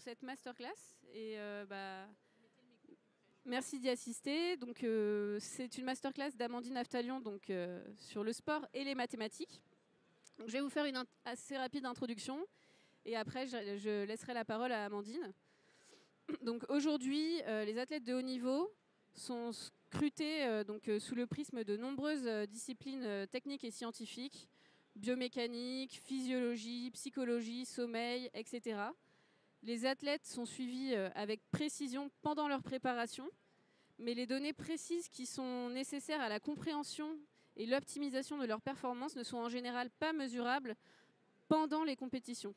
cette masterclass. Et merci d'y assister. Donc, c'est une masterclass d'Amandine Aftalion donc, sur le sport et les mathématiques. Donc, je vais vous faire une assez rapide introduction. Et après, je laisserai la parole à Amandine. Donc, aujourd'hui, les athlètes de haut niveau sont scrutés sous le prisme de nombreuses disciplines techniques et scientifiques, biomécanique, physiologie, psychologie, sommeil, etc. Les athlètes sont suivis avec précision pendant leur préparation, mais les données précises qui sont nécessaires à la compréhension et l'optimisation de leur performance ne sont en général pas mesurables pendant les compétitions.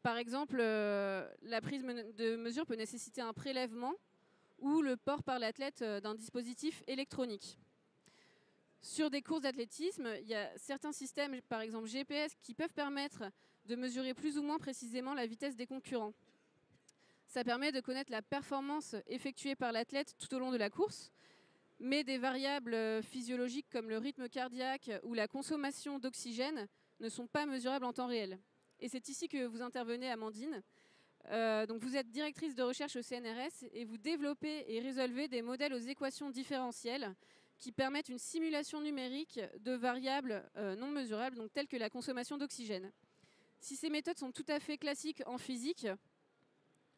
Par exemple, la prise de mesure peut nécessiter un prélèvement ou le port par l'athlète d'un dispositif électronique. Sur des courses d'athlétisme, il y a certains systèmes, par exemple GPS, qui peuvent permettre de mesurer plus ou moins précisément la vitesse des concurrents. Ça permet de connaître la performance effectuée par l'athlète tout au long de la course, mais des variables physiologiques comme le rythme cardiaque ou la consommation d'oxygène ne sont pas mesurables en temps réel. Et c'est ici que vous intervenez, Amandine. Donc vous êtes directrice de recherche au CNRS et vous développez et résolvez des modèles aux équations différentielles qui permettent une simulation numérique de variables non mesurables, donc telles que la consommation d'oxygène. Si ces méthodes sont tout à fait classiques en physique,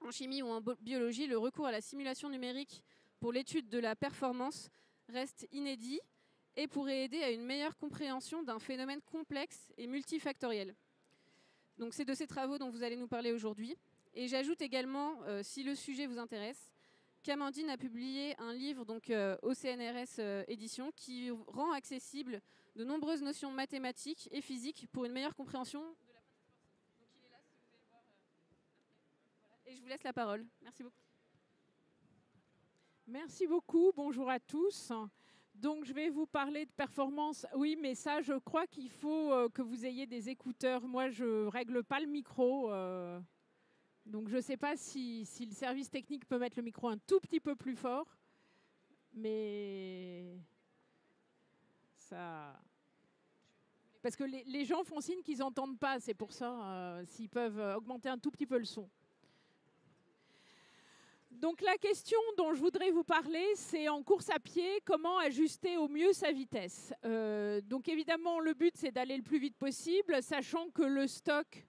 en chimie ou en biologie, le recours à la simulation numérique pour l'étude de la performance reste inédit et pourrait aider à une meilleure compréhension d'un phénomène complexe et multifactoriel. Donc c'est de ces travaux dont vous allez nous parler aujourd'hui. Et j'ajoute également, si le sujet vous intéresse, qu'Amandine a publié un livre donc, au CNRS Éditions qui rend accessible de nombreuses notions mathématiques et physiques pour une meilleure compréhension de la pratique sportive. Donc il est là si vous voulez voir. Voilà. Et je vous laisse la parole. Merci beaucoup. Merci beaucoup. Bonjour à tous. Donc, je vais vous parler de performance. Oui, mais ça, je crois qu'il faut que vous ayez des écouteurs. Moi, je ne règle pas le micro. Donc, je ne sais pas si le service technique peut mettre le micro un tout petit peu plus fort. Mais ça... Parce que les gens font signe qu'ils n'entendent pas. C'est pour ça, s'ils peuvent augmenter un tout petit peu le son. Donc la question dont je voudrais vous parler, c'est en course à pied, comment ajuster au mieux sa vitesse. Donc évidemment, le but, c'est d'aller le plus vite possible, sachant que le stock...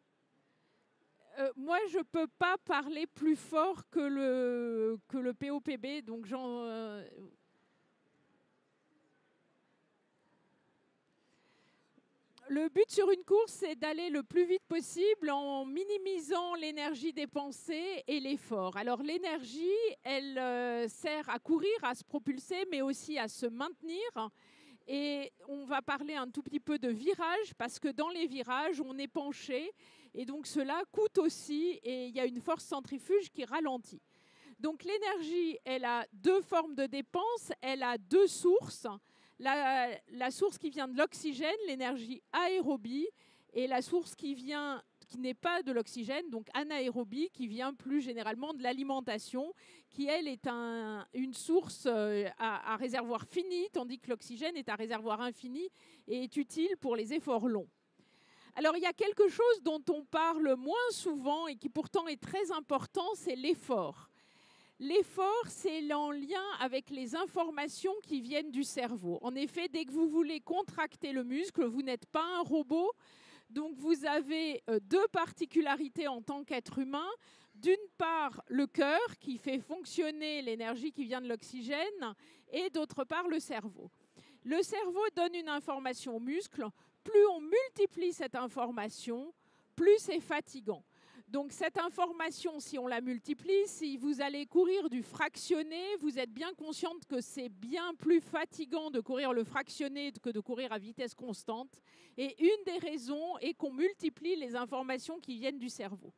moi, je ne peux pas parler plus fort que le POPB, donc le but sur une course, c'est d'aller le plus vite possible en minimisant l'énergie dépensée et l'effort. Alors l'énergie, elle sert à courir, à se propulser, mais aussi à se maintenir. Et on va parler un tout petit peu de virage, parce que dans les virages, on est penché. Et donc cela coûte aussi, et il y a une force centrifuge qui ralentit. Donc l'énergie, elle a deux formes de dépenses, elle a deux sources. La source qui vient de l'oxygène, l'énergie aérobie, et la source qui n'est pas de l'oxygène, donc anaérobie, qui vient plus généralement de l'alimentation, qui, elle, est une source à réservoir fini, tandis que l'oxygène est à réservoir infini et est utile pour les efforts longs. Alors, il y a quelque chose dont on parle moins souvent et qui pourtant est très important, c'est l'effort. L'effort, c'est en lien avec les informations qui viennent du cerveau. En effet, dès que vous voulez contracter le muscle, vous n'êtes pas un robot. Donc, vous avez deux particularités en tant qu'être humain. D'une part, le cœur qui fait fonctionner l'énergie qui vient de l'oxygène et d'autre part, le cerveau. Le cerveau donne une information au muscle. Plus on multiplie cette information, plus c'est fatigant. Donc cette information, si on la multiplie, si vous allez courir du fractionné, vous êtes bien consciente que c'est bien plus fatigant de courir le fractionné que de courir à vitesse constante. Et une des raisons est qu'on multiplie les informations qui viennent du cerveau.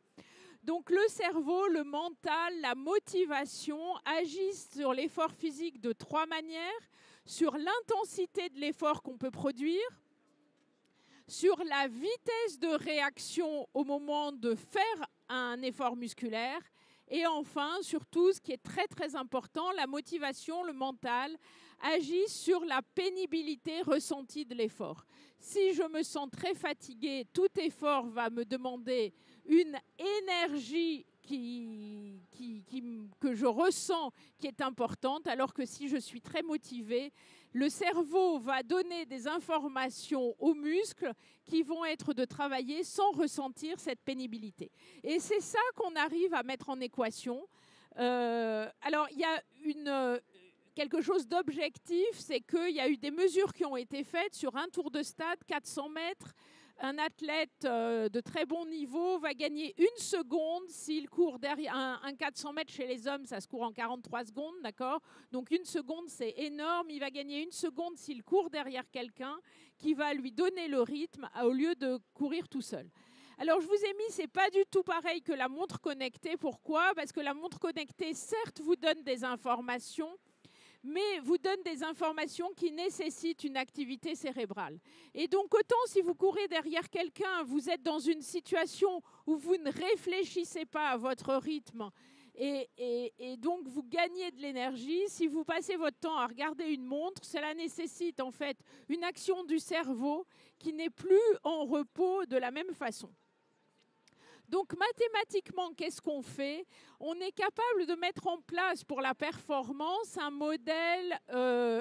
Donc le cerveau, le mental, la motivation agissent sur l'effort physique de trois manières. Sur l'intensité de l'effort qu'on peut produire, sur la vitesse de réaction au moment de faire un effort musculaire Et enfin, surtout, ce qui est très très important, la motivation, le mental, agit sur la pénibilité ressentie de l'effort. Si je me sens très fatiguée, tout effort va me demander une énergie que je ressens qui est importante, alors que si je suis très motivée, le cerveau va donner des informations aux muscles qui vont être de travailler sans ressentir cette pénibilité. Et c'est ça qu'on arrive à mettre en équation. Alors, il y a quelque chose d'objectif, c'est qu'il y a eu des mesures qui ont été faites sur un tour de stade, 400 mètres. Un athlète de très bon niveau va gagner 1 seconde s'il court derrière un 400 mètres chez les hommes, ça se court en 43 secondes, d'accord? Donc 1 seconde, c'est énorme. Il va gagner 1 seconde s'il court derrière quelqu'un qui va lui donner le rythme au lieu de courir tout seul. Alors, je vous ai mis, c'est pas du tout pareil que la montre connectée. Pourquoi? Parce que la montre connectée, certes, vous donne des informations, mais vous donne des informations qui nécessitent une activité cérébrale. Et donc, autant si vous courez derrière quelqu'un, vous êtes dans une situation où vous ne réfléchissez pas à votre rythme et donc vous gagnez de l'énergie. Si vous passez votre temps à regarder une montre, cela nécessite en fait une action du cerveau qui n'est plus en repos de la même façon. Donc mathématiquement, qu'est-ce qu'on fait? On est capable de mettre en place pour la performance un modèle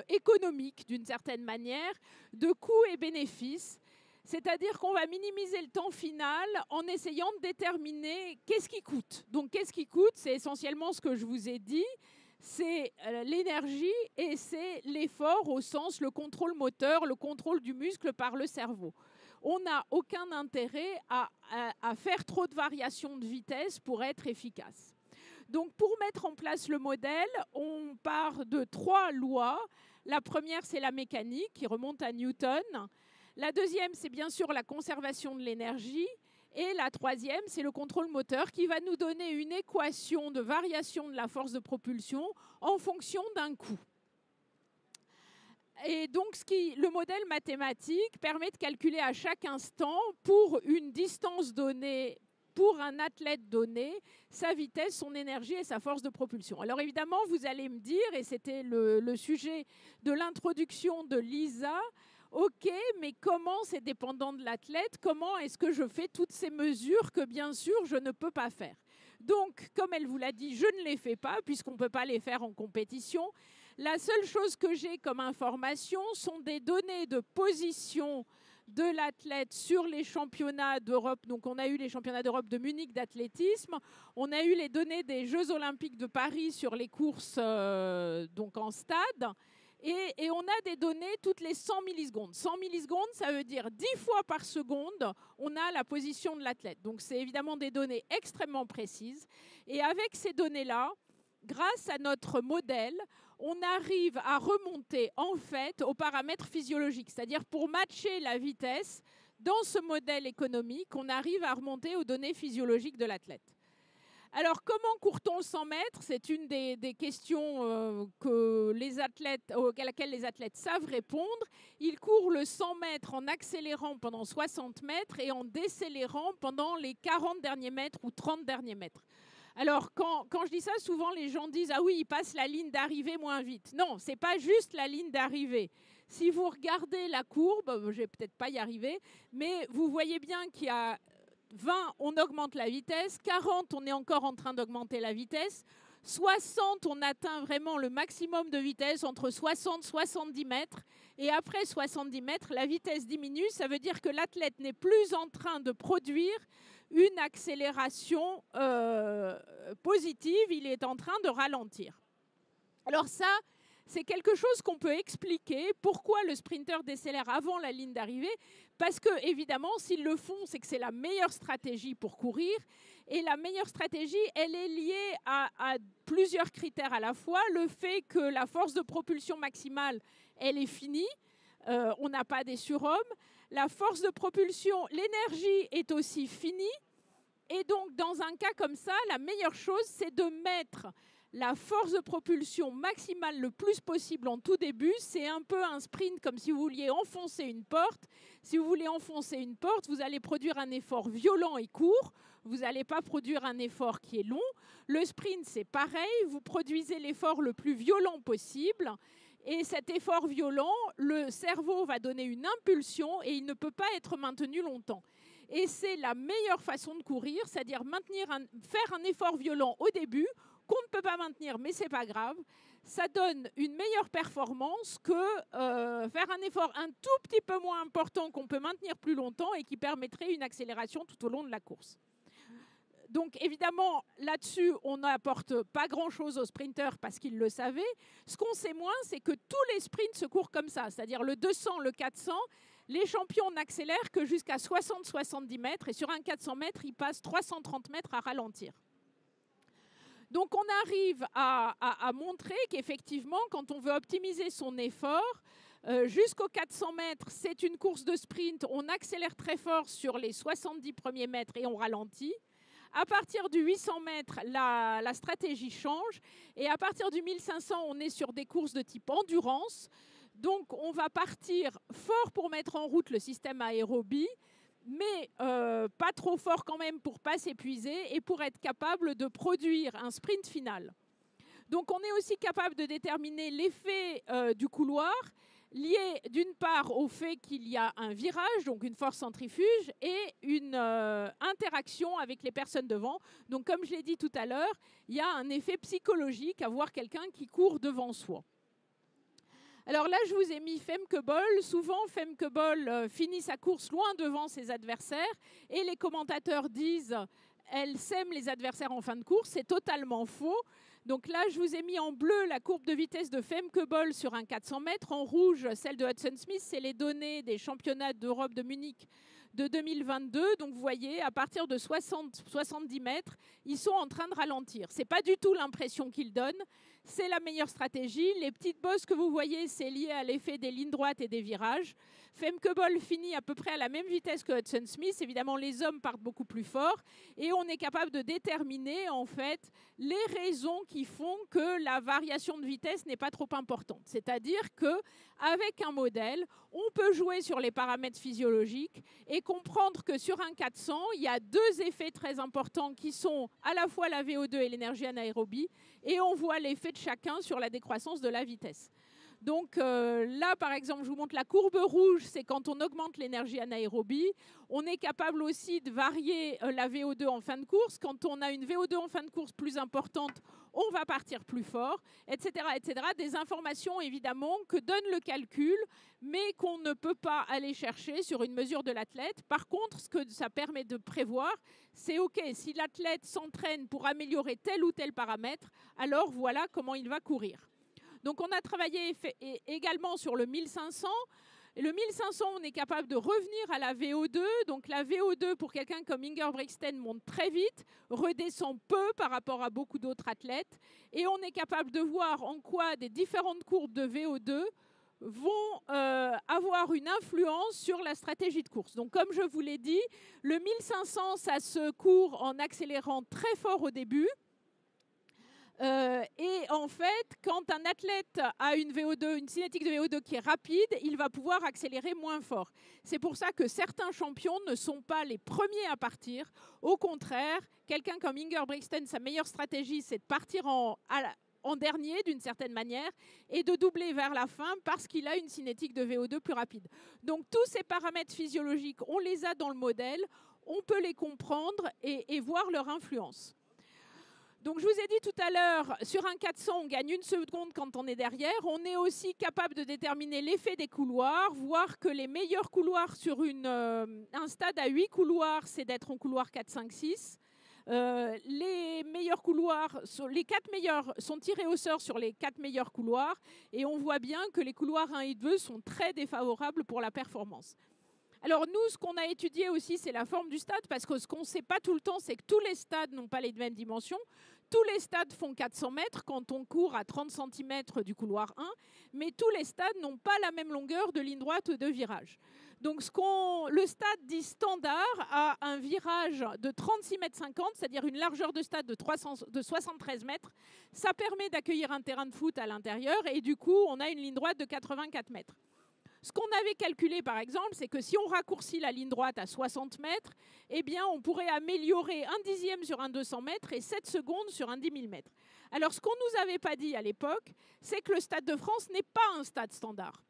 économique d'une certaine manière de coûts et bénéfices. C'est-à-dire qu'on va minimiser le temps final en essayant de déterminer qu'est-ce qui coûte. Donc qu'est-ce qui coûte? C'est essentiellement ce que je vous ai dit. C'est l'énergie et c'est l'effort au sens le contrôle moteur, le contrôle du muscle par le cerveau. On n'a aucun intérêt à faire trop de variations de vitesse pour être efficace. Donc, pour mettre en place le modèle, on part de 3 lois. La première, c'est la mécanique, qui remonte à Newton. La deuxième, c'est bien sûr la conservation de l'énergie. Et la troisième, c'est le contrôle moteur, qui va nous donner une équation de variation de la force de propulsion en fonction d'un coût. Et donc, le modèle mathématique permet de calculer à chaque instant, pour une distance donnée, pour un athlète donné, sa vitesse, son énergie et sa force de propulsion. Alors évidemment, vous allez me dire, et c'était le sujet de l'introduction de Lisa, ok, mais comment c'est dépendant de l'athlète? Comment est-ce que je fais toutes ces mesures que bien sûr je ne peux pas faire? Donc, comme elle vous l'a dit, je ne les fais pas puisqu'on ne peut pas les faire en compétition. La seule chose que j'ai comme information sont des données de position de l'athlète sur les championnats d'Europe. Donc, on a eu les championnats d'Europe de Munich d'athlétisme. On a eu les données des Jeux Olympiques de Paris sur les courses donc en stade. Et on a des données toutes les 100 millisecondes. 100 millisecondes, ça veut dire 10 fois par seconde, on a la position de l'athlète. Donc, c'est évidemment des données extrêmement précises. Et avec ces données-là, grâce à notre modèle, on arrive à remonter en fait aux paramètres physiologiques. C'est-à-dire pour matcher la vitesse, dans ce modèle économique, on arrive à remonter aux données physiologiques de l'athlète. Alors, comment court-on le 100 mètres? C'est une des questions auxquelles les athlètes savent répondre. Ils courent le 100 mètres en accélérant pendant 60 mètres et en décélérant pendant les 40 derniers mètres ou 30 derniers mètres. Alors, quand je dis ça, souvent les gens disent « Ah oui, ils passent la ligne d'arrivée moins vite ». Non, ce n'est pas juste la ligne d'arrivée. Si vous regardez la courbe, je ne vais peut-être pas y arriver, mais vous voyez bien qu'il y a 20, on augmente la vitesse, 40, on est encore en train d'augmenter la vitesse, 60, on atteint vraiment le maximum de vitesse entre 60 et 70 mètres, et après 70 mètres, la vitesse diminue, ça veut dire que l'athlète n'est plus en train de produire une accélération positive, il est en train de ralentir. Alors ça, c'est quelque chose qu'on peut expliquer. Pourquoi le sprinter décélère avant la ligne d'arrivée? Parce que, évidemment, s'ils le font, c'est que c'est la meilleure stratégie pour courir. Et la meilleure stratégie, elle est liée à plusieurs critères à la fois. Le fait que la force de propulsion maximale, elle est finie. On n'a pas des surhommes. La force de propulsion, l'énergie est aussi finie. Et donc, dans un cas comme ça, la meilleure chose, c'est de mettre la force de propulsion maximale le plus possible en tout début. C'est un peu un sprint comme si vous vouliez enfoncer une porte. Si vous voulez enfoncer une porte, vous allez produire un effort violent et court. Vous n'allez pas produire un effort qui est long. Le sprint, c'est pareil. Vous produisez l'effort le plus violent possible. Et cet effort violent, le cerveau va donner une impulsion et il ne peut pas être maintenu longtemps. Et c'est la meilleure façon de courir, c'est-à-dire faire un effort violent au début, qu'on ne peut pas maintenir, mais ce n'est pas grave. Ça donne une meilleure performance que faire un effort un tout petit peu moins important qu'on peut maintenir plus longtemps et qui permettrait une accélération tout au long de la course. Donc évidemment, là-dessus, on n'apporte pas grand-chose aux sprinteurs parce qu'ils le savaient. Ce qu'on sait moins, c'est que tous les sprints se courent comme ça, c'est-à-dire le 200, le 400, les champions n'accélèrent que jusqu'à 60-70 mètres et sur un 400 mètres, ils passent 330 mètres à ralentir. Donc on arrive à montrer qu'effectivement, quand on veut optimiser son effort, jusqu'aux 400 mètres, c'est une course de sprint, on accélère très fort sur les 70 premiers mètres et on ralentit. À partir du 800 mètres, la stratégie change. Et à partir du 1500, on est sur des courses de type endurance. Donc, on va partir fort pour mettre en route le système aérobie, mais pas trop fort quand même pour ne pas s'épuiser et pour être capable de produire un sprint final. Donc, on est aussi capable de déterminer l'effet du couloir, lié d'une part au fait qu'il y a un virage, donc une force centrifuge, et une interaction avec les personnes devant. Donc, comme je l'ai dit tout à l'heure, il y a un effet psychologique à voir quelqu'un qui court devant soi. Alors là, je vous ai mis Femke Bol. Souvent, Femke Bol finit sa course loin devant ses adversaires, et les commentateurs disent « elle sème les adversaires en fin de course ». C'est totalement faux. Donc là, je vous ai mis en bleu la courbe de vitesse de Femke Bol sur un 400 mètres. En rouge, celle de Hudson Smith. C'est les données des championnats d'Europe de Munich de 2022. Donc vous voyez, à partir de 60-70 mètres, ils sont en train de ralentir. Ce n'est pas du tout l'impression qu'ils donnent. C'est la meilleure stratégie. Les petites bosses que vous voyez, c'est lié à l'effet des lignes droites et des virages. Femke Bol finit à peu près à la même vitesse que Hudson Smith. Évidemment, les hommes partent beaucoup plus fort. Et on est capable de déterminer, en fait, les raisons qui font que la variation de vitesse n'est pas trop importante. C'est-à-dire qu'avec un modèle, on peut jouer sur les paramètres physiologiques et comprendre que sur un 400, il y a deux effets très importants qui sont à la fois la VO2 et l'énergie anaérobie. Et on voit l'effet de chacun sur la décroissance de la vitesse. Donc là, par exemple, je vous montre la courbe rouge, c'est quand on augmente l'énergie anaérobie. On est capable aussi de varier la VO2 en fin de course. Quand on a une VO2 en fin de course plus importante, on va partir plus fort, etc., etc. Des informations, évidemment, que donne le calcul, mais qu'on ne peut pas aller chercher sur une mesure de l'athlète. Par contre, ce que ça permet de prévoir, c'est OK, si l'athlète s'entraîne pour améliorer tel ou tel paramètre, alors voilà comment il va courir. Donc, on a travaillé également sur le 1500. Et le 1500, on est capable de revenir à la VO2. Donc, la VO2, pour quelqu'un comme Ingebrigtsen, monte très vite, redescend peu par rapport à beaucoup d'autres athlètes. Et on est capable de voir en quoi des différentes courbes de VO2 vont avoir une influence sur la stratégie de course. Donc, comme je vous l'ai dit, le 1500, ça se court en accélérant très fort au début. Et en fait, quand un athlète a une VO2, une cinétique de VO2 qui est rapide, il va pouvoir accélérer moins fort. C'est pour ça que certains champions ne sont pas les premiers à partir. Au contraire, quelqu'un comme Ingebrigtsen, sa meilleure stratégie, c'est de partir en dernier d'une certaine manière et de doubler vers la fin parce qu'il a une cinétique de VO2 plus rapide. Donc tous ces paramètres physiologiques, on les a dans le modèle, on peut les comprendre et voir leur influence. Donc, je vous ai dit tout à l'heure, sur un 400, on gagne 1 seconde quand on est derrière. On est aussi capable de déterminer l'effet des couloirs, voir que les meilleurs couloirs sur un stade à 8 couloirs, c'est d'être en couloir 4, 5, 6. Les meilleurs couloirs, les 4 meilleurs sont tirés au sort sur les 4 meilleurs couloirs. Et on voit bien que les couloirs 1 et 2 sont très défavorables pour la performance. Alors nous, ce qu'on a étudié aussi, c'est la forme du stade, parce que ce qu'on ne sait pas tout le temps, c'est que tous les stades n'ont pas les mêmes dimensions. tous les stades font 400 mètres quand on court à 30 cm du couloir 1, mais tous les stades n'ont pas la même longueur de ligne droite de virage. Donc le stade dit standard a un virage de 36,50 mètres, c'est-à-dire une largeur de stade de 73 mètres. Ça permet d'accueillir un terrain de foot à l'intérieur et du coup, on a une ligne droite de 84 mètres. Ce qu'on avait calculé, par exemple, c'est que si on raccourcit la ligne droite à 60 mètres, eh bien, on pourrait améliorer 1/10 sur un 200 mètres et 7 secondes sur un 10 000 mètres. Alors, ce qu'on ne nous avait pas dit à l'époque, c'est que le Stade de France n'est pas un stade standard.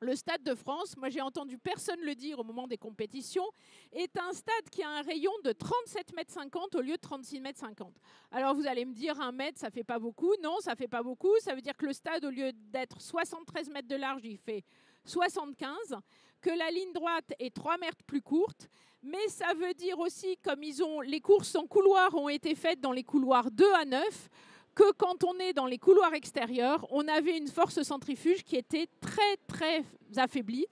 Le Stade de France, moi j'ai entendu personne le dire au moment des compétitions, est un stade qui a un rayon de 37,50 mètres au lieu de 36,50 mètres. Alors vous allez me dire 1 mètre, ça ne fait pas beaucoup. Non, ça ne fait pas beaucoup. Ça veut dire que le stade, au lieu d'être 73 mètres de large, il fait 75, que la ligne droite est 3 mètres plus courte. Mais ça veut dire aussi, comme les courses en couloir ont été faites dans les couloirs 2 à 9, que quand on est dans les couloirs extérieurs, on avait une force centrifuge qui était très, très affaiblie.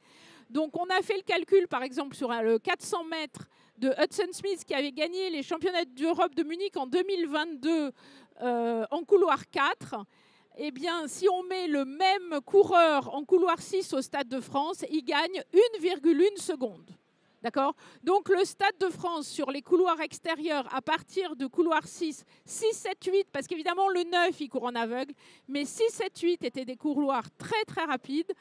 Donc, on a fait le calcul, par exemple, sur le 400 mètres de Hudson Smith, qui avait gagné les championnats d'Europe de Munich en 2022 en couloir 4. Eh bien, si on met le même coureur en couloir 6 au Stade de France, il gagne 1,1 seconde. D'accord ? Donc, le Stade de France, sur les couloirs extérieurs, à partir de couloir 6, 7, 8, parce qu'évidemment, le 9, il court en aveugle, mais 6, 7, 8 étaient des couloirs très, très rapides.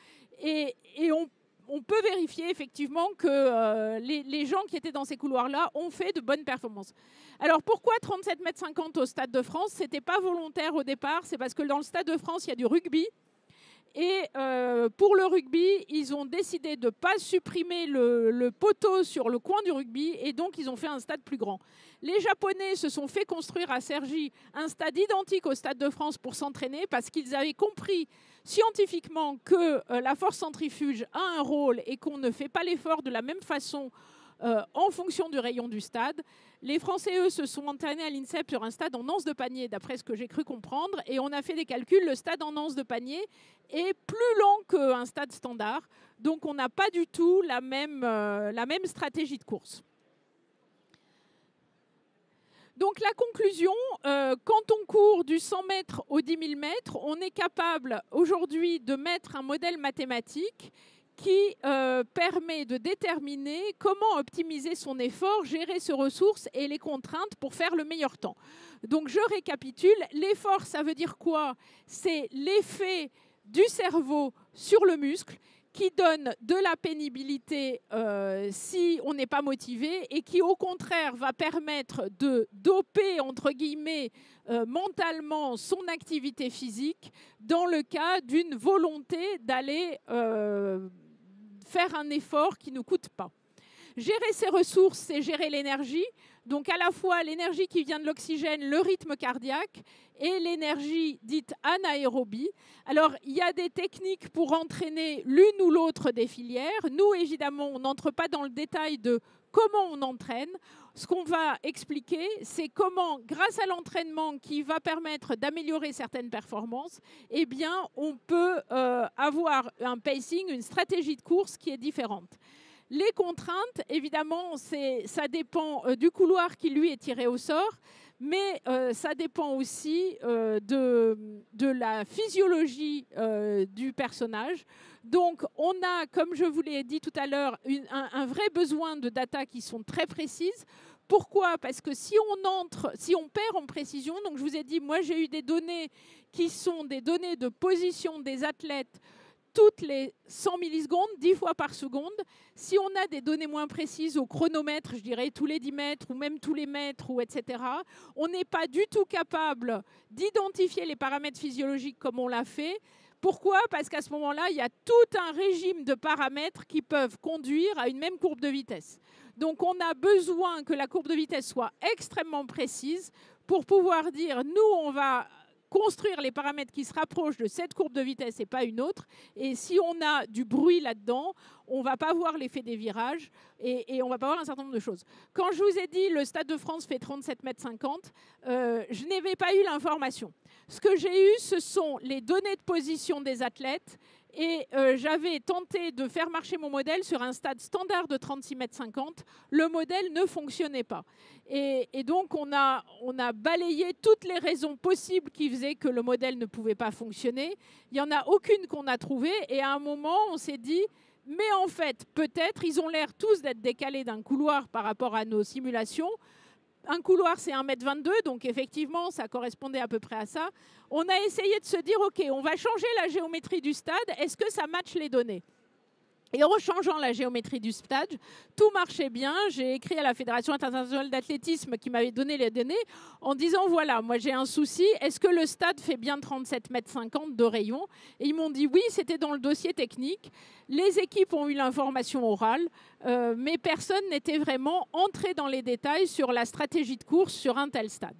Et on peut vérifier effectivement que les gens qui étaient dans ces couloirs-là ont fait de bonnes performances. Alors, pourquoi 37,50 mètres au Stade de France ? Ce n'était pas volontaire au départ, c'est parce que dans le Stade de France, il y a du rugby. Et pour le rugby, ils ont décidé de ne pas supprimer le poteau sur le coin du rugby et donc ils ont fait un stade plus grand. Les Japonais se sont fait construire à Cergy un stade identique au Stade de France pour s'entraîner parce qu'ils avaient compris scientifiquement que la force centrifuge a un rôle et qu'on ne fait pas l'effort de la même façon en fonction du rayon du stade. Les Français, eux, se sont entraînés à l'INSEP sur un stade en anse de panier, d'après ce que j'ai cru comprendre, et on a fait des calculs. Le stade en anse de panier est plus long qu'un stade standard, donc on n'a pas du tout la même stratégie de course. Donc la conclusion, quand on court du 100 mètres au 10 000 mètres, on est capable aujourd'hui de mettre un modèle mathématique qui permet de déterminer comment optimiser son effort, gérer ses ressources et les contraintes pour faire le meilleur temps. Donc je récapitule, l'effort, ça veut dire quoi ? C'est l'effet du cerveau sur le muscle qui donne de la pénibilité si on n'est pas motivé et qui au contraire va permettre de doper entre guillemets mentalement son activité physique dans le cas d'une volonté d'aller faire un effort qui ne coûte pas. Gérer ses ressources, c'est gérer l'énergie. Donc à la fois l'énergie qui vient de l'oxygène, le rythme cardiaque et l'énergie dite anaérobie. Alors il y a des techniques pour entraîner l'une ou l'autre des filières. Nous, évidemment, on n'entre pas dans le détail de comment on entraîne. Ce qu'on va expliquer, c'est comment, grâce à l'entraînement qui va permettre d'améliorer certaines performances, eh bien, on peut avoir un pacing, une stratégie de course qui est différente. Les contraintes, évidemment, ça dépend du couloir qui, lui, est tiré au sort, mais ça dépend aussi de la physiologie du personnage. Donc, on a, comme je vous l'ai dit tout à l'heure, un vrai besoin de data qui sont très précises. Pourquoi ? Parce que si on perd en précision, donc je vous ai dit, moi j'ai eu des données qui sont des données de position des athlètes toutes les 100 millisecondes, 10 fois par seconde. Si on a des données moins précises au chronomètre, je dirais tous les 10 mètres ou même tous les mètres, ou etc., on n'est pas du tout capable d'identifier les paramètres physiologiques comme on l'a fait. Pourquoi ? Parce qu'à ce moment-là, il y a tout un régime de paramètres qui peuvent conduire à une même courbe de vitesse. Donc on a besoin que la courbe de vitesse soit extrêmement précise pour pouvoir dire, nous, on va construire les paramètres qui se rapprochent de cette courbe de vitesse et pas une autre. Et si on a du bruit là-dedans, on ne va pas voir l'effet des virages et on ne va pas voir un certain nombre de choses. Quand je vous ai dit le Stade de France fait 37,50 mètres, je n'avais pas eu l'information. Ce que j'ai eu, ce sont les données de position des athlètes Et j'avais tenté de faire marcher mon modèle sur un stade standard de 36,50 m. Le modèle ne fonctionnait pas. Et donc, on a balayé toutes les raisons possibles qui faisaient que le modèle ne pouvait pas fonctionner. Il n'y en a aucune qu'on a trouvée. Et à un moment, on s'est dit, mais en fait, peut-être, ils ont l'air tous d'être décalés d'un couloir par rapport à nos simulations. Un couloir, c'est 1,22 m, donc effectivement, ça correspondait à peu près à ça. On a essayé de se dire, OK, on va changer la géométrie du stade. Est-ce que ça matche les données ? Et en changeant la géométrie du stade, tout marchait bien. J'ai écrit à la Fédération internationale d'athlétisme qui m'avait donné les données en disant, voilà, moi j'ai un souci, est-ce que le stade fait bien 37,50 m de rayon ? Et ils m'ont dit oui, c'était dans le dossier technique. Les équipes ont eu l'information orale, mais personne n'était vraiment entré dans les détails sur la stratégie de course sur un tel stade.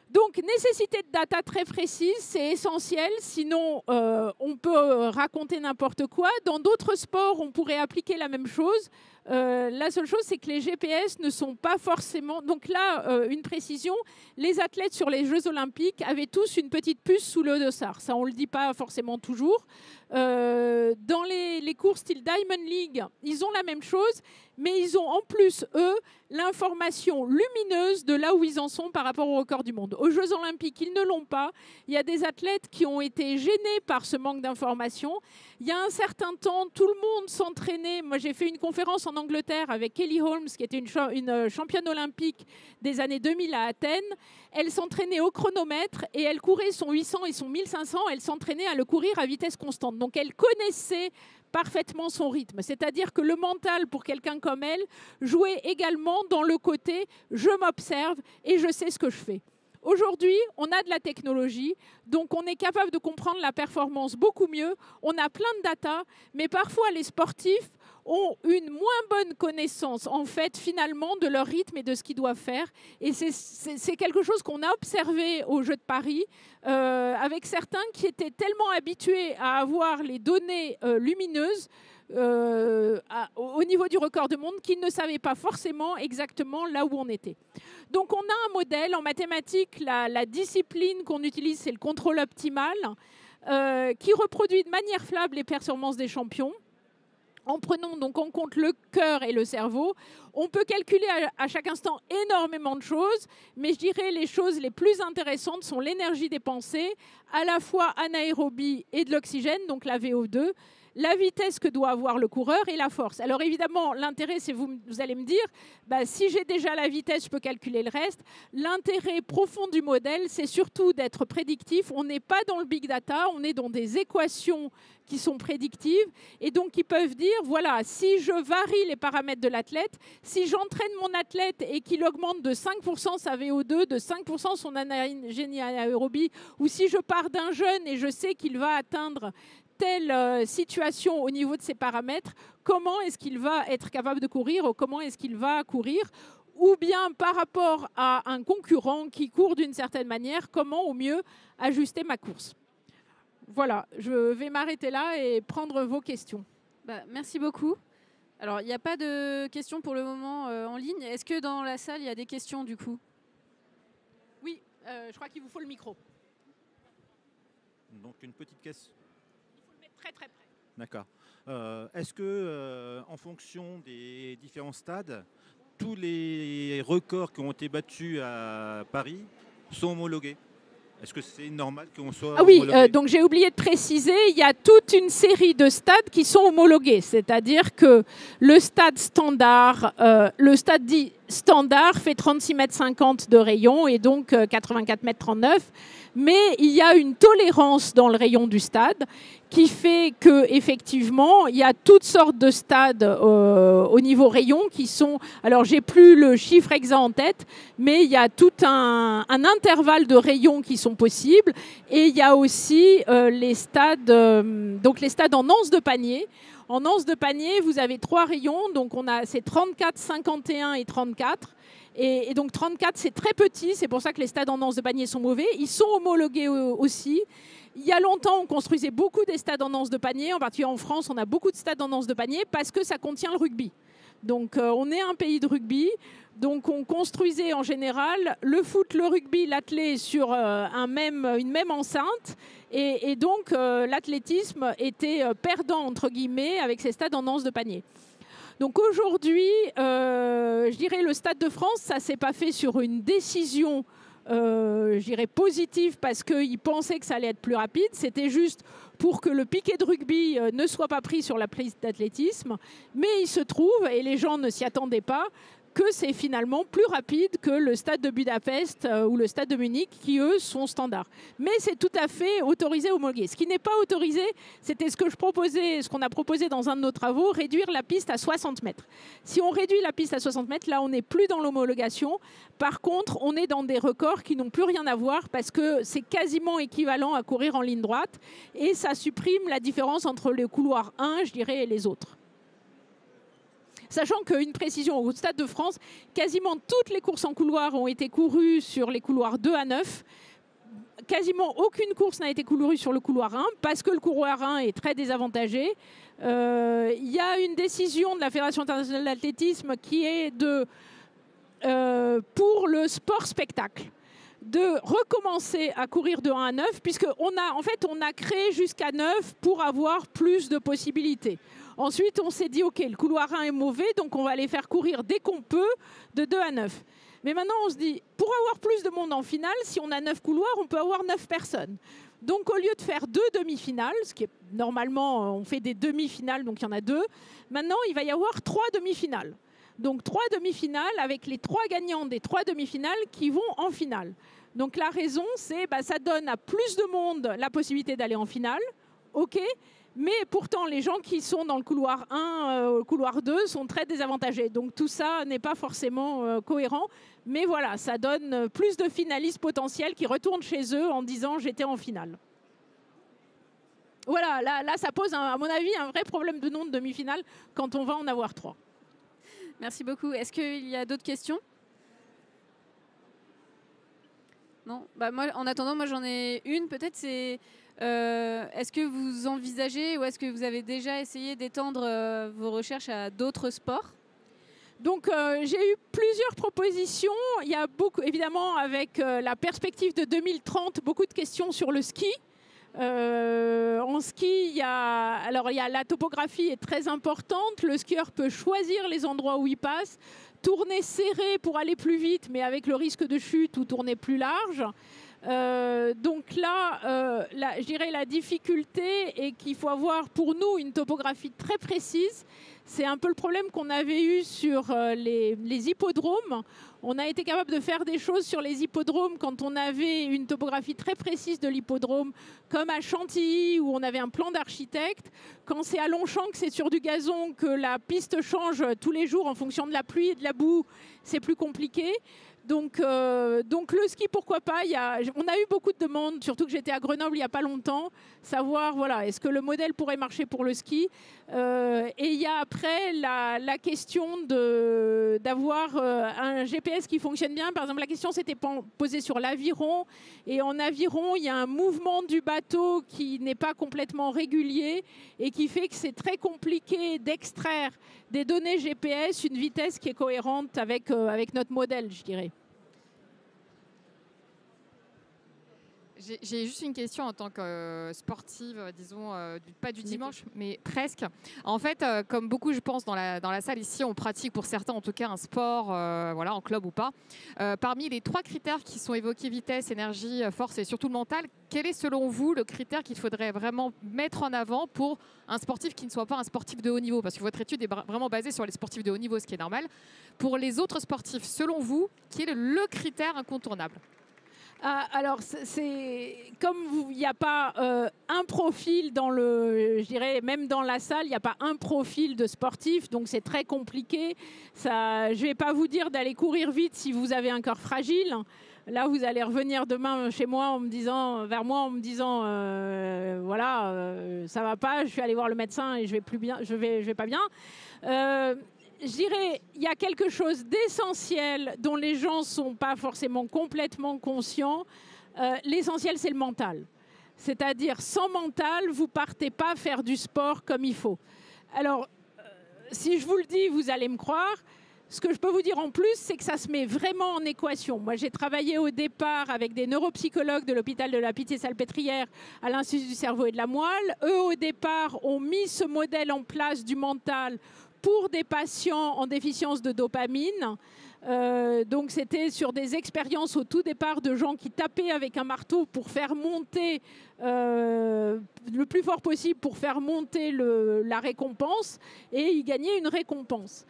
Donc, nécessité de data très précise, c'est essentiel, sinon on peut raconter n'importe quoi. Dans d'autres sports, on pourrait appliquer la même chose. La seule chose, c'est que les GPS ne sont pas forcément... Donc là, une précision, les athlètes sur les Jeux Olympiques avaient tous une petite puce sous le dossard. Ça, on ne le dit pas forcément toujours. Dans les courses style Diamond League, ils ont la même chose, mais ils ont en plus, eux, l'information lumineuse de là où ils en sont par rapport au record du monde. Aux Jeux Olympiques, ils ne l'ont pas. Il y a des athlètes qui ont été gênés par ce manque d'information. Il y a un certain temps, tout le monde s'entraînait. Moi, j'ai fait une conférence en Angleterre avec Kelly Holmes, qui était une championne olympique des années 2000 à Athènes. Elle s'entraînait au chronomètre et elle courait son 800 et son 1500. Elle s'entraînait à le courir à vitesse constante. Donc, elle connaissait parfaitement son rythme. C'est-à-dire que le mental, pour quelqu'un comme elle, jouait également dans le côté « je m'observe et je sais ce que je fais ». Aujourd'hui, on a de la technologie, donc on est capable de comprendre la performance beaucoup mieux. On a plein de data, mais parfois les sportifs ont une moins bonne connaissance, en fait, finalement, de leur rythme et de ce qu'ils doivent faire. Et c'est quelque chose qu'on a observé aux Jeux de Paris, avec certains qui étaient tellement habitués à avoir les données lumineuses au niveau du record du monde qu'ils ne savaient pas forcément exactement là où on était. Donc on a un modèle en mathématiques, la discipline qu'on utilise, c'est le contrôle optimal, qui reproduit de manière fiable les performances des champions. En prenant donc en compte le cœur et le cerveau, on peut calculer à chaque instant énormément de choses, mais je dirais les choses les plus intéressantes sont l'énergie dépensée, à la fois anaérobie et de l'oxygène, donc la VO2, la vitesse que doit avoir le coureur et la force. Alors évidemment, l'intérêt, c'est vous allez me dire, si j'ai déjà la vitesse, je peux calculer le reste. L'intérêt profond du modèle, c'est surtout d'être prédictif. On n'est pas dans le big data, on est dans des équations qui sont prédictives et donc qui peuvent dire, voilà, si je varie les paramètres de l'athlète, si j'entraîne mon athlète et qu'il augmente de 5% sa VO2, de 5% son anaérobie, ou si je pars d'un jeune et je sais qu'il va atteindre telle situation au niveau de ses paramètres, comment est-ce qu'il va être capable de courir ou comment est-ce qu'il va courir, ou bien par rapport à un concurrent qui court d'une certaine manière, comment au mieux ajuster ma course. Voilà, je vais m'arrêter là et prendre vos questions. Merci beaucoup. Alors, il n'y a pas de questions pour le moment en ligne. Est-ce que dans la salle, il y a des questions du coup ? Oui, je crois qu'il vous faut le micro. Donc une petite question. Très très près. D'accord. Est-ce que, en fonction des différents stades, tous les records qui ont été battus à Paris sont homologués ? Est-ce que c'est normal qu'on soit homologué ? Donc j'ai oublié de préciser, il y a toute une série de stades qui sont homologués. C'est-à-dire que le stade standard, dit standard fait 36,50 m de rayon et donc 84,39 m. Mais il y a une tolérance dans le rayon du stade qui fait qu'effectivement, il y a toutes sortes de stades au niveau rayon qui sont... Alors, j'ai plus le chiffre exact en tête, mais il y a tout un intervalle de rayons qui sont possibles. Et il y a aussi les stades en anse de panier. En anse de panier, vous avez 3 rayons. Donc, c'est 34, 51 et 34. Et donc 34, c'est très petit, c'est pour ça que les stades en anse de panier sont mauvais. Ils sont homologués aussi. Il y a longtemps, on construisait beaucoup des stades en anse de panier. En particulier en France, on a beaucoup de stades en anse de panier parce que ça contient le rugby. Donc on est un pays de rugby. Donc on construisait en général le foot, le rugby, l'athlé sur une même enceinte. Et donc l'athlétisme était perdant, entre guillemets, avec ses stades en anse de panier. Donc aujourd'hui, je dirais le Stade de France, ça ne s'est pas fait sur une décision je dirais positive parce qu'ils pensaient que ça allait être plus rapide. C'était juste pour que le piquet de rugby ne soit pas pris sur la piste d'athlétisme. Mais il se trouve, et les gens ne s'y attendaient pas, que c'est finalement plus rapide que le stade de Budapest ou le stade de Munich, qui eux sont standards. Mais c'est tout à fait autorisé, homologué. Ce qui n'est pas autorisé, c'était ce qu'on a proposé dans un de nos travaux, réduire la piste à 60 mètres. Si on réduit la piste à 60 mètres, là on n'est plus dans l'homologation. Par contre, on est dans des records qui n'ont plus rien à voir parce que c'est quasiment équivalent à courir en ligne droite et ça supprime la différence entre le couloir 1, je dirais, et les autres. Sachant qu'une précision, au Stade de France, quasiment toutes les courses en couloir ont été courues sur les couloirs 2 à 9. Quasiment aucune course n'a été courue sur le couloir 1 parce que le couloir 1 est très désavantagé. Il y a une décision de la Fédération internationale d'athlétisme qui est pour le sport spectacle, de recommencer à courir de 1 à 9, puisqu'on a créé jusqu'à 9 pour avoir plus de possibilités. Ensuite, on s'est dit, OK, le couloir 1 est mauvais, donc on va les faire courir dès qu'on peut de 2 à 9. Mais maintenant, on se dit, pour avoir plus de monde en finale, si on a 9 couloirs, on peut avoir 9 personnes. Donc, au lieu de faire 2 demi-finales, ce qui est normalement, on fait des demi-finales, donc il y en a 2, maintenant, il va y avoir 3 demi-finales. Donc 3 demi-finales avec les 3 gagnants des 3 demi-finales qui vont en finale. Donc la raison, c'est ça donne à plus de monde la possibilité d'aller en finale, ok, mais pourtant les gens qui sont dans le couloir 1, le couloir 2 sont très désavantagés. Donc tout ça n'est pas forcément cohérent, mais voilà, ça donne plus de finalistes potentiels qui retournent chez eux en disant j'étais en finale. Voilà, là ça pose à mon avis un vrai problème de nombre de demi-finales quand on va en avoir 3. Merci beaucoup. Est-ce qu'il y a d'autres questions? Non. Moi, en attendant, moi j'en ai une. Peut-être c'est est-ce que vous envisagez ou est-ce que vous avez déjà essayé d'étendre vos recherches à d'autres sports? Donc j'ai eu plusieurs propositions. Il y a beaucoup, évidemment, avec la perspective de 2030, beaucoup de questions sur le ski. En ski, il y a la topographie est très importante. Le skieur peut choisir les endroits où il passe, tourner serré pour aller plus vite, mais avec le risque de chute ou tourner plus large. Donc là, je dirais la difficulté est qu'il faut avoir pour nous une topographie très précise. C'est un peu le problème qu'on avait eu sur les hippodromes. On a été capable de faire des choses sur les hippodromes quand on avait une topographie très précise de l'hippodrome, comme à Chantilly où on avait un plan d'architecte. Quand c'est à Longchamp, que c'est sur du gazon, que la piste change tous les jours en fonction de la pluie et de la boue, c'est plus compliqué. Donc le ski, pourquoi pas. On a eu beaucoup de demandes, surtout que j'étais à Grenoble il n'y a pas longtemps, savoir est-ce que le modèle pourrait marcher pour le ski. Et il y a après la question d'avoir un GPS qui fonctionne bien. Par exemple, la question s'était posée sur l'aviron. Et en aviron, il y a un mouvement du bateau qui n'est pas complètement régulier et qui fait que c'est très compliqué d'extraire des données GPS une vitesse qui est cohérente avec notre modèle, je dirais. J'ai juste une question en tant que sportive, disons, pas du dimanche, mais presque. En fait, comme beaucoup, je pense, dans la salle ici, on pratique pour certains, en tout cas, un sport, en club ou pas. Parmi les 3 critères qui sont évoqués, vitesse, énergie, force et surtout le mental, quel est selon vous le critère qu'il faudrait vraiment mettre en avant pour un sportif qui ne soit pas un sportif de haut niveau? Parce que votre étude est vraiment basée sur les sportifs de haut niveau, ce qui est normal. Pour les autres sportifs, selon vous, quel est le critère incontournable? Alors, comme il n'y a pas un profil je dirais, même dans la salle, il n'y a pas un profil de sportif, donc c'est très compliqué. Je ne vais pas vous dire d'aller courir vite si vous avez un corps fragile. Là, vous allez revenir demain vers moi en me disant, ça va pas, je suis allée voir le médecin et je vais pas bien. Je dirais, il y a quelque chose d'essentiel dont les gens ne sont pas forcément complètement conscients. L'essentiel, c'est le mental. C'est-à-dire, sans mental, vous ne partez pas faire du sport comme il faut. Alors, si je vous le dis, vous allez me croire. Ce que je peux vous dire en plus, c'est que ça se met vraiment en équation. Moi, j'ai travaillé au départ avec des neuropsychologues de l'hôpital de la Pitié-Salpêtrière à l'Institut du cerveau et de la moelle. Eux, au départ, ont mis ce modèle en place du mental pour des patients en déficience de dopamine. Donc c'était sur des expériences au tout départ de gens qui tapaient avec un marteau pour faire monter le plus fort possible pour faire monter la récompense, et ils gagnaient une récompense.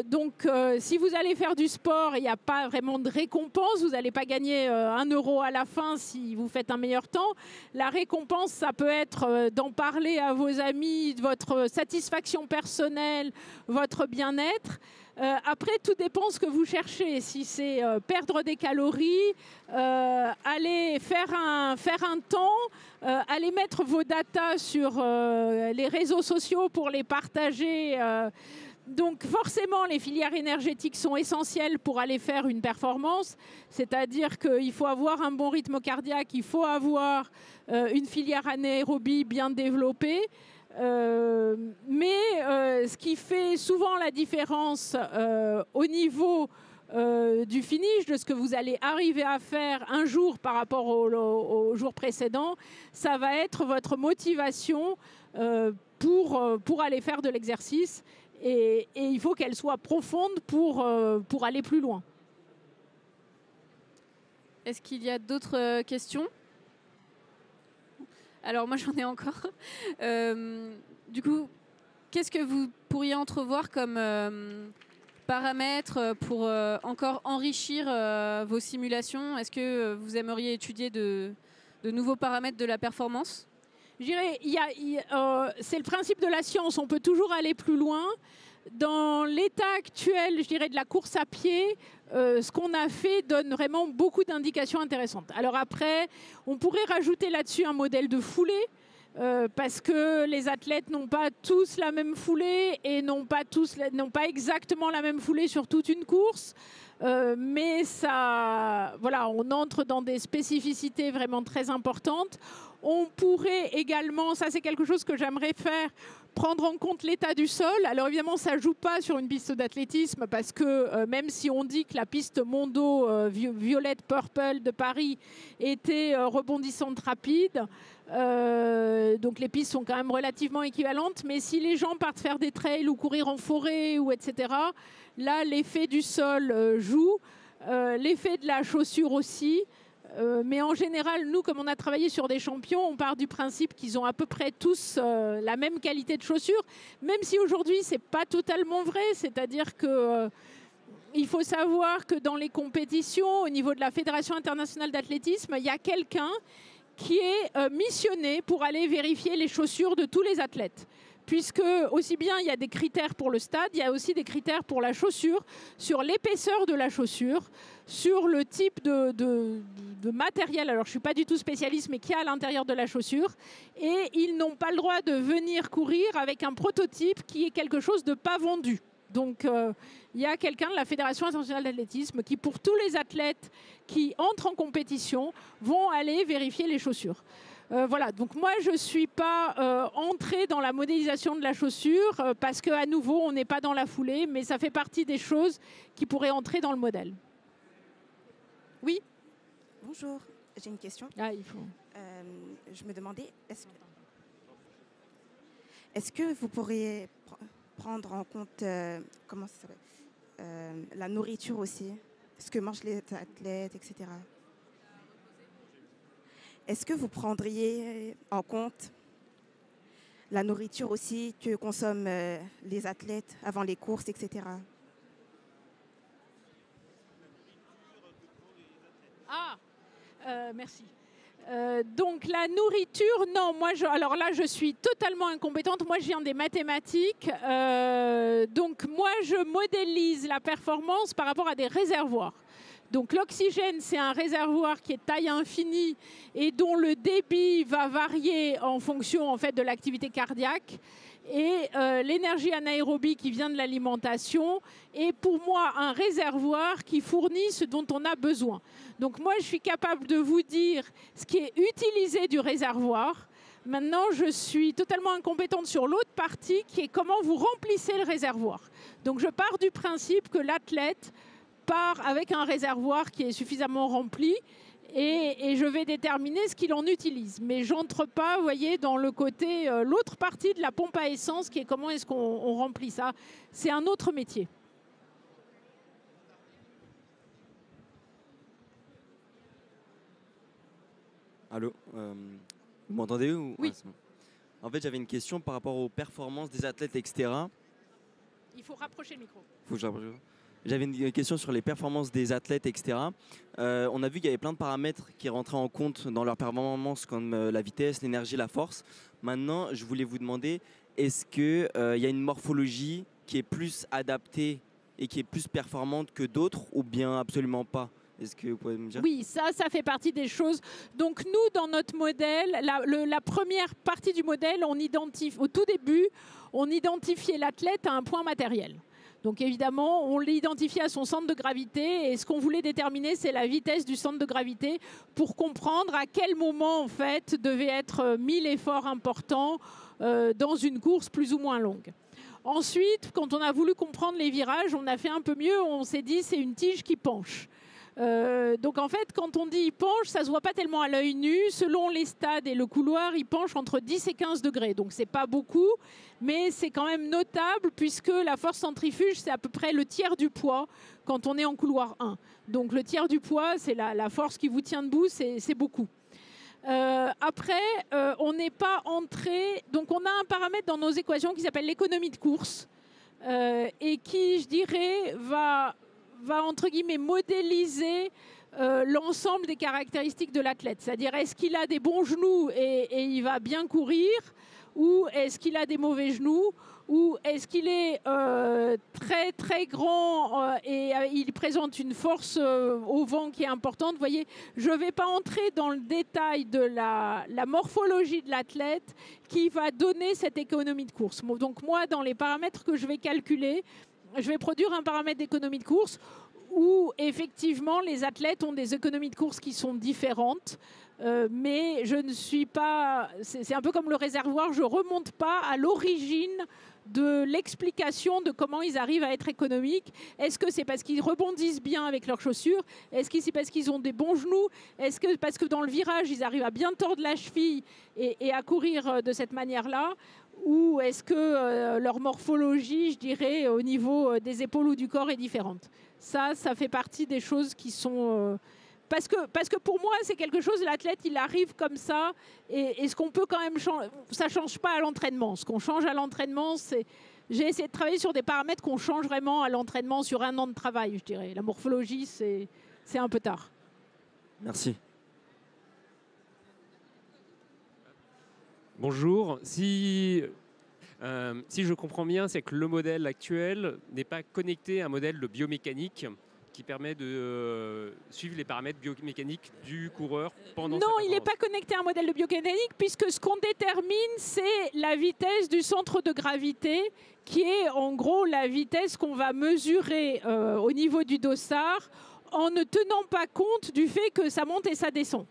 Donc si vous allez faire du sport, il n'y a pas vraiment de récompense, vous n'allez pas gagner 1 euro à la fin si vous faites un meilleur temps. La récompense, ça peut être d'en parler à vos amis, de votre satisfaction personnelle, votre bien-être. Après, tout dépend ce que vous cherchez. Si c'est perdre des calories, aller faire un temps, aller mettre vos datas sur les réseaux sociaux pour les partager. Donc forcément, les filières énergétiques sont essentielles pour aller faire une performance. C'est-à-dire qu'il faut avoir un bon rythme cardiaque, il faut avoir une filière anaérobie bien développée. Mais ce qui fait souvent la différence au niveau du finish, de ce que vous allez arriver à faire un jour par rapport au jour précédent, ça va être votre motivation pour aller faire de l'exercice. Et il faut qu'elle soit profonde pour aller plus loin. Est-ce qu'il y a d'autres questions ? Alors moi j'en ai encore. Du coup, qu'est-ce que vous pourriez entrevoir comme paramètres pour encore enrichir vos simulations ? Est-ce que vous aimeriez étudier de nouveaux paramètres de la performance ? Je dirais, c'est le principe de la science, on peut toujours aller plus loin. Dans l'état actuel, je dirais, de la course à pied, ce qu'on a fait donne vraiment beaucoup d'indications intéressantes. Alors après, on pourrait rajouter là-dessus un modèle de foulée, parce que les athlètes n'ont pas tous la même foulée et n'ont pas exactement la même foulée sur toute une course. Mais ça, voilà, on entre dans des spécificités vraiment très importantes. On pourrait également, ça c'est quelque chose que j'aimerais faire, prendre en compte l'état du sol. Alors évidemment, ça ne joue pas sur une piste d'athlétisme parce que même si on dit que la piste Mondo Violette Purple de Paris était rebondissante rapide, donc les pistes sont quand même relativement équivalentes, mais si les gens partent faire des trails ou courir en forêt, ou etc., là l'effet du sol joue, l'effet de la chaussure aussi. Mais en général, nous, comme on a travaillé sur des champions, on part du principe qu'ils ont à peu près tous la même qualité de chaussures, même si aujourd'hui, ce n'est pas totalement vrai. C'est-à-dire que il faut savoir que dans les compétitions, au niveau de la Fédération internationale d'athlétisme, il y a quelqu'un qui est missionné pour aller vérifier les chaussures de tous les athlètes. Puisque aussi bien il y a des critères pour le stade, il y a aussi des critères pour la chaussure, sur l'épaisseur de la chaussure, sur le type de matériel, alors je ne suis pas du tout spécialiste, mais qui est à l'intérieur de la chaussure. Et ils n'ont pas le droit de venir courir avec un prototype qui est quelque chose de pas vendu. Donc il y a quelqu'un de la Fédération internationale d'athlétisme qui, pour tous les athlètes qui entrent en compétition, vont aller vérifier les chaussures. Voilà, donc moi je ne suis pas entrée dans la modélisation de la chaussure parce qu'à nouveau on n'est pas dans la foulée, mais ça fait partie des choses qui pourraient entrer dans le modèle. Oui ? Bonjour, j'ai une question. Je me demandais, est-ce que vous pourriez prendre en compte la nourriture aussi, ce que mangent les athlètes, etc. Est-ce que vous prendriez en compte la nourriture aussi que consomment les athlètes avant les courses, etc. Merci. Donc la nourriture, non, alors là je suis totalement incompétente, moi je viens des mathématiques, donc moi je modélise la performance par rapport à des réservoirs. Donc l'oxygène, c'est un réservoir qui est taille infinie et dont le débit va varier en fonction en fait, de l'activité cardiaque. Et l'énergie anaérobie qui vient de l'alimentation est pour moi un réservoir qui fournit ce dont on a besoin. Donc moi, je suis capable de vous dire ce qui est utilisé du réservoir Maintenant, je suis totalement incompétente sur l'autre partie qui est comment vous remplissez le réservoir. Donc je pars du principe que l'athlète part avec un réservoir qui est suffisamment rempli et je vais déterminer ce qu'il en utilise. Mais j'entre pas, vous voyez, dans le côté, l'autre partie de la pompe à essence qui est comment est-ce qu'on remplit ça. C'est un autre métier. Allô, vous m'entendez ou... Oui. Ah, c'est bon. En fait, j'avais une question par rapport aux performances des athlètes, etc. Il faut rapprocher le micro. Faut que je rapproche. J'avais une question sur les performances des athlètes, etc. On a vu qu'il y avait plein de paramètres qui rentraient en compte dans leurs performances, comme la vitesse, l'énergie, la force. Maintenant, je voulais vous demander, est-ce qu'il y a une morphologie qui est plus adaptée et qui est plus performante que d'autres, ou bien absolument pas? Est-ce que vous pouvez me dire? Oui, ça fait partie des choses. Donc nous, dans notre modèle, la première partie du modèle, on identifie, au tout début, on identifiait l'athlète à un point matériel. Donc évidemment, on l'identifie à son centre de gravité et ce qu'on voulait déterminer, c'est la vitesse du centre de gravité pour comprendre à quel moment, en fait, devait être mis l'effort important dans une course plus ou moins longue. Ensuite, quand on a voulu comprendre les virages, on a fait un peu mieux. On s'est dit, c'est une tige qui penche. Donc en fait, quand on dit il penche, ça se voit pas tellement à l'œil nu. Selon les stades et le couloir, il penche entre 10 et 15 degrés. Donc c'est pas beaucoup, mais c'est quand même notable puisque la force centrifuge, c'est à peu près le tiers du poids quand on est en couloir 1. Donc le tiers du poids, c'est la force qui vous tient debout, c'est beaucoup. Après, on n'est pas entré... Donc on a un paramètre dans nos équations qui s'appelle l'économie de course et qui, je dirais, va entre guillemets modéliser l'ensemble des caractéristiques de l'athlète. C'est-à-dire, est-ce qu'il a des bons genoux et il va bien courir, ou est-ce qu'il a des mauvais genoux, ou est-ce qu'il est très très grand et il présente une force au vent qui est importante. Vous voyez, je ne vais pas entrer dans le détail de la morphologie de l'athlète qui va donner cette économie de course. Donc moi, dans les paramètres que je vais calculer, je vais produire un paramètre d'économie de course où effectivement les athlètes ont des économies de course qui sont différentes, mais je ne suis pas... C'est un peu comme le réservoir, je ne remonte pas à l'origine de l'explication de comment ils arrivent à être économiques. Est-ce que c'est parce qu'ils rebondissent bien avec leurs chaussures? Est-ce que c'est parce qu'ils ont des bons genoux? Est-ce que parce que dans le virage, ils arrivent à bien tordre la cheville et à courir de cette manière-là? Ou est-ce que leur morphologie, je dirais, au niveau des épaules ou du corps est différente? Ça fait partie des choses qui sont... Parce que pour moi, c'est quelque chose, l'athlète, il arrive comme ça, et ce qu'on peut quand même changer, ça ne change pas à l'entraînement. Ce qu'on change à l'entraînement, c'est... J'ai essayé de travailler sur des paramètres qu'on change vraiment à l'entraînement sur un an de travail, je dirais. La morphologie, c'est un peu tard. Merci. Bonjour. Si je comprends bien, c'est que le modèle actuel n'est pas connecté à un modèle de biomécanique qui permet de suivre les paramètres biomécaniques du coureur pendant sa Non, performance. il n'est pas connecté à un modèle de biomécanique puisque ce qu'on détermine, c'est la vitesse du centre de gravité qui est en gros la vitesse qu'on va mesurer au niveau du dossard en ne tenant pas compte du fait que ça monte et ça descend.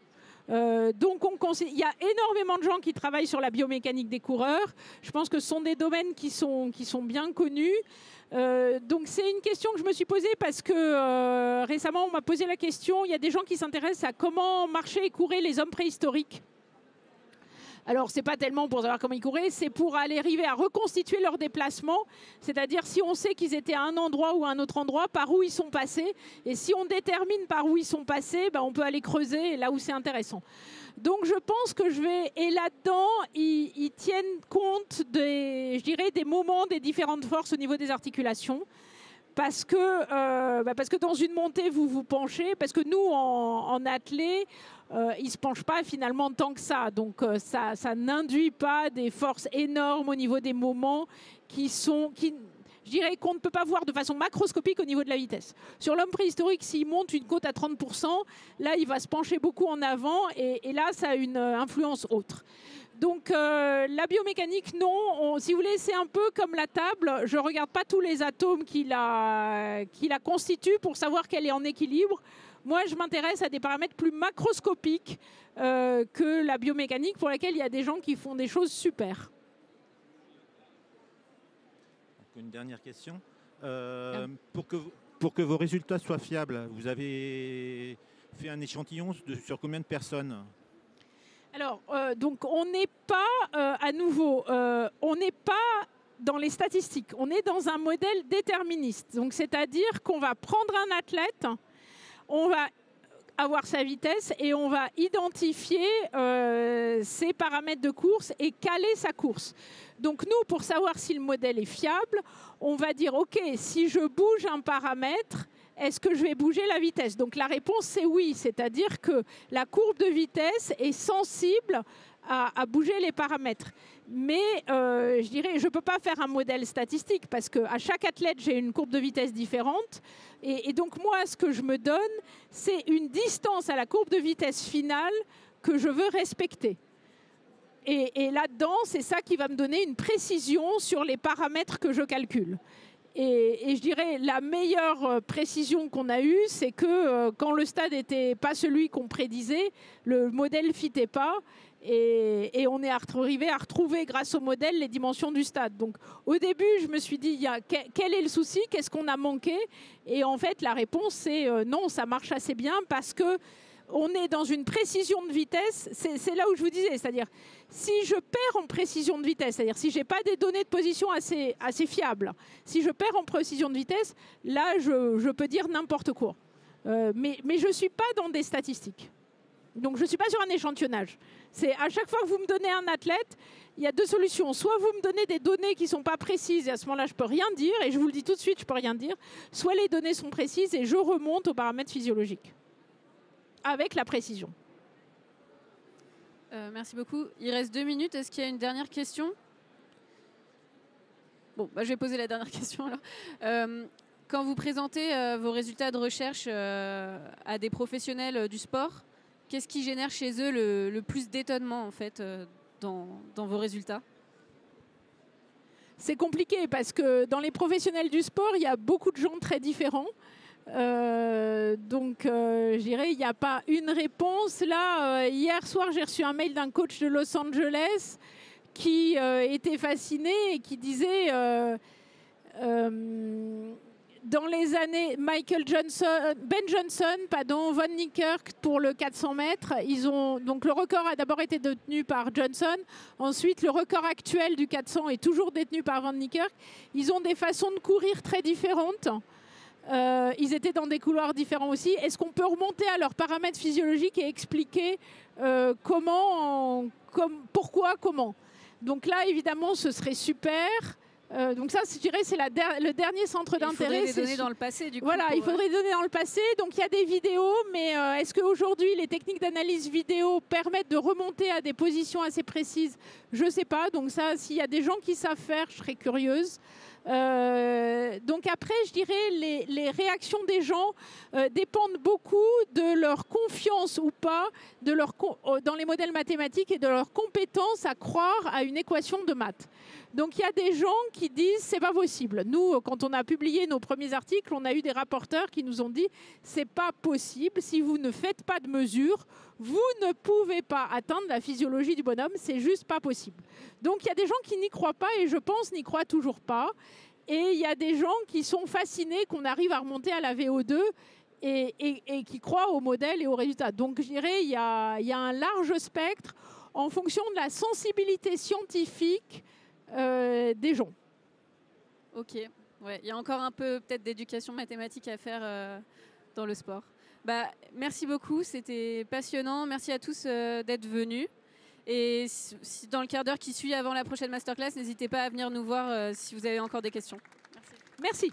Donc il y a énormément de gens qui travaillent sur la biomécanique des coureurs. Je pense que ce sont des domaines qui sont bien connus. Donc c'est une question que je me suis posée parce que récemment on m'a posé la question, il y a des gens qui s'intéressent à comment marchaient et couraient les hommes préhistoriques. Alors, ce n'est pas tellement pour savoir comment ils couraient, c'est pour aller arriver à reconstituer leur déplacement. C'est-à-dire, si on sait qu'ils étaient à un endroit ou à un autre endroit, par où ils sont passés. Et si on détermine par où ils sont passés, on peut aller creuser là où c'est intéressant. Donc, je pense que je vais... Et là-dedans, ils tiennent compte des moments des différentes forces au niveau des articulations. Parce que dans une montée, vous vous penchez. Parce que nous, en athlée, ils ne se penchent pas finalement tant que ça. Donc ça n'induit pas des forces énormes au niveau des moments je dirais qu'on ne peut pas voir de façon macroscopique au niveau de la vitesse. Sur l'homme préhistorique, s'il monte une côte à 30%, là, il va se pencher beaucoup en avant et là, ça a une influence autre. Donc la biomécanique, non. Si vous voulez, c'est un peu comme la table. Je ne regarde pas tous les atomes qui la constituent pour savoir qu'elle est en équilibre. Moi, je m'intéresse à des paramètres plus macroscopiques que la biomécanique, pour laquelle il y a des gens qui font des choses super. Une dernière question. Pour que vos résultats soient fiables, vous avez fait un échantillon sur combien de personnes? Alors, donc on n'est pas, à nouveau, on n'est pas dans les statistiques. On est dans un modèle déterministe. Donc, c'est-à-dire qu'on va prendre un athlète, on va avoir sa vitesse et on va identifier ses paramètres de course et caler sa course. Donc nous, pour savoir si le modèle est fiable, on va dire, OK, si je bouge un paramètre, est-ce que je vais bouger la vitesse? Donc la réponse, c'est oui. C'est-à-dire que la courbe de vitesse est sensible à bouger les paramètres. Mais je dirais, je ne peux pas faire un modèle statistique parce qu'à chaque athlète, j'ai une courbe de vitesse différente. Et donc moi, ce que je me donne, c'est une distance à la courbe de vitesse finale que je veux respecter. Et là-dedans, c'est ça qui va me donner une précision sur les paramètres que je calcule. Et je dirais, la meilleure précision qu'on a eue, c'est que quand le stade n'était pas celui qu'on prédisait, le modèle ne fitait pas. Et on est arrivé à retrouver, grâce au modèle, les dimensions du stade. Donc, au début, je me suis dit, quel est le souci? Qu'est-ce qu'on a manqué? Et en fait, la réponse, c'est non, ça marche assez bien parce que on est dans une précision de vitesse. C'est là où je vous disais, c'est-à-dire, si je perds en précision de vitesse, c'est-à-dire si je n'ai pas des données de position assez fiables, si je perds en précision de vitesse, là, je peux dire n'importe quoi. Mais je ne suis pas dans des statistiques. Donc, je ne suis pas sur un échantillonnage. C'est à chaque fois que vous me donnez un athlète, il y a deux solutions. Soit vous me donnez des données qui ne sont pas précises, et à ce moment-là, je ne peux rien dire, et je vous le dis tout de suite, je ne peux rien dire. Soit les données sont précises, et je remonte aux paramètres physiologiques, avec la précision. Merci beaucoup. Il reste 2 minutes. Est-ce qu'il y a une dernière question? Bon, je vais poser la dernière question alors. Quand vous présentez vos résultats de recherche à des professionnels du sport, qu'est-ce qui génère chez eux le plus d'étonnement en fait dans vos résultats? C'est compliqué parce que dans les professionnels du sport, il y a beaucoup de gens très différents. Donc, je dirais, il n'y a pas une réponse. Là, hier soir, j'ai reçu un mail d'un coach de Los Angeles qui était fasciné et qui disait... dans les années Ben Johnson, Von Niekerk pour le 400 mètres, donc le record a d'abord été détenu par Johnson. Ensuite, le record actuel du 400 est toujours détenu par Von Niekerk. Ils ont des façons de courir très différentes. Ils étaient dans des couloirs différents aussi. Est-ce qu'on peut remonter à leurs paramètres physiologiques et expliquer pourquoi, comment? Donc là, évidemment, ce serait super. Donc ça, je dirais, c'est le dernier centre d'intérêt. Il faudrait des données dans le passé, du coup. Voilà, il faudrait des données dans le passé. Donc il y a des vidéos, mais est-ce qu'aujourd'hui, les techniques d'analyse vidéo permettent de remonter à des positions assez précises? Je ne sais pas. Donc ça, s'il y a des gens qui savent faire, je serais curieuse. Donc après, je dirais, les réactions des gens dépendent beaucoup de leur confiance ou pas dans les modèles mathématiques et de leur compétence à croire à une équation de maths. Donc il y a des gens qui disent c'est pas possible. Nous, quand on a publié nos premiers articles, on a eu des rapporteurs qui nous ont dit c'est pas possible. Si vous ne faites pas de mesures, vous ne pouvez pas atteindre la physiologie du bonhomme. C'est juste pas possible. Donc il y a des gens qui n'y croient pas et je pense n'y croient toujours pas. Et il y a des gens qui sont fascinés qu'on arrive à remonter à la VO2 et qui croient au modèle et aux résultats. Donc je dirais il y a un large spectre en fonction de la sensibilité scientifique des gens. Ok, ouais, il y a encore un peu peut-être d'éducation mathématique à faire dans le sport. Merci beaucoup, c'était passionnant. Merci à tous d'être venus. Et si dans le quart d'heure qui suit avant la prochaine masterclass, n'hésitez pas à venir nous voir si vous avez encore des questions. Merci.